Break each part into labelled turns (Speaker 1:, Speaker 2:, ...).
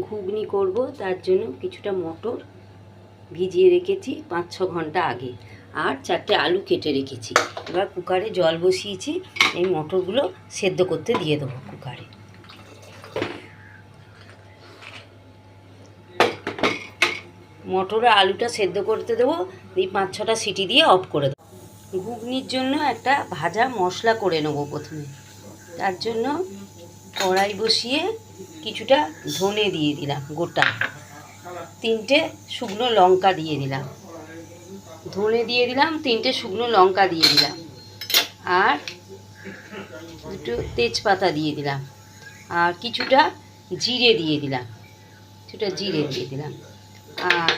Speaker 1: ঘুগনি করব, তার জন্য কিছুটা মটর ভিজিয়ে রেখেছি 5-6 ঘন্টা আগে, আর 4টে আলু কেটে রেখেছি। এবার কুকারে জল বসিয়েছি, এই মটরগুলো সেদ্ধ করতে দিয়ে দেবো কুকারে। মটর আর আলুটা সেদ্ধ করতে দেবো, এই 5-6টা সিটি দিয়ে অফ করে দেবো। ঘুগনির জন্য একটা ভাজা মশলা করে নেবো প্রথমে। তার জন্য কড়াই বসিয়ে কিছুটা ধনে দিয়ে দিলাম গোটা, 3টে শুকনো লঙ্কা দিয়ে দিলাম, ধনে দিয়ে দিলাম, 3টে শুকনো লঙ্কা দিয়ে দিলাম, আর দুটো তেজপাতা দিয়ে দিলাম, আর কিছুটা জিরে দিয়ে দিলাম, আর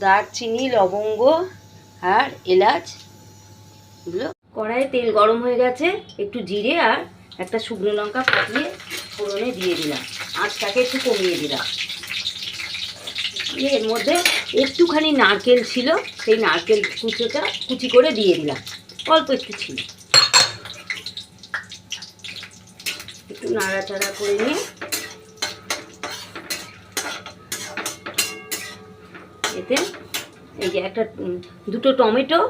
Speaker 1: দারচিনি, লবঙ্গ আর এলাচ এগুলো। কড়াইয়ে তেল গরম হয়ে গেছে, একটু জিরে আর একটা শুকনো লঙ্কা ফাটিয়ে ফোড়নে দিয়ে দিলাম, আঁচটাকে একটু কমিয়ে দিলাম। এর মধ্যে একটুখানি নারকেল ছিল, সেই নারকেল কুচোটা কুচি করে দিয়ে দিলাম, অল্প একটু ছিল। একটু নাড়াচাড়া করে নিয়ে এতে এই যে দুটো টমেটো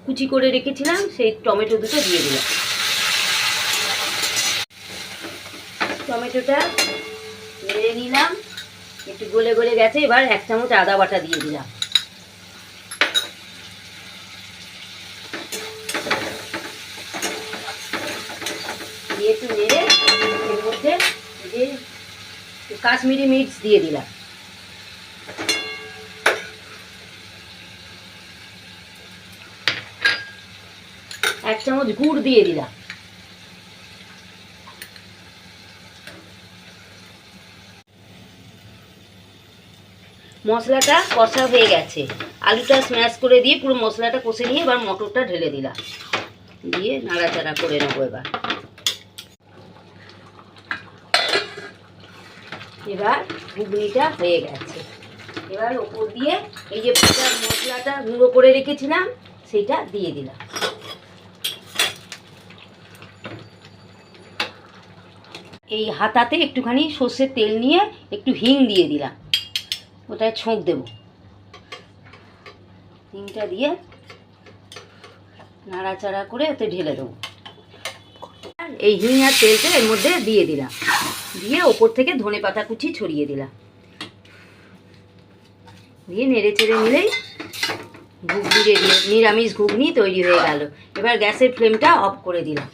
Speaker 1: কুচি করে রেখেছিলাম, সেই টমেটো দুটো দিয়ে দিলাম। টমেটোটা নেড়ে নিলাম, একটু গলে গলে গেছে। এবার 1 চামচ আদা বাটা দিয়ে দিলাম, দিয়ে একটু নেড়ে এর মধ্যে যে কাশ্মীরি মির্চ দিয়ে দিলাম, এক চামচ গুড় দিয়ে দিলাম। মশলাটা কষা হয়ে গেছে, আলুটা স্ম্যাশ করে দিয়ে পুরো মশলাটা কষে নিয়ে এবার মটরটা ঢেলে দিলাম, দিয়ে নাড়াচাড়া করে নেবো। এবার ঘুগনিটা হয়ে গেছে। এবার ওপর দিয়ে এই যে মশলাটা গুঁড়ো করে রেখেছিলাম সেইটা দিয়ে দিলাম। এই হাতাতে একটুখানি সর্ষের তেল নিয়ে একটু হিং দিয়ে দিলাম, ওটায় ছোঁক দেব। হিংটা দিয়ে নাড়াচাড়া করে ওতে ঢেলে দেবো। এই হিং আর তেলটা এর মধ্যে দিয়ে দিলাম, দিয়ে ওপর থেকে ধনেপাতা কুচি ছড়িয়ে দিলাম, দিয়ে নেড়ে চেড়ে নিলেই ঘুগনি রেডি, নিরামিষ ঘুগনি তৈরি হয়ে গেল। এবার গ্যাসের ফ্লেমটা অফ করে দিলাম।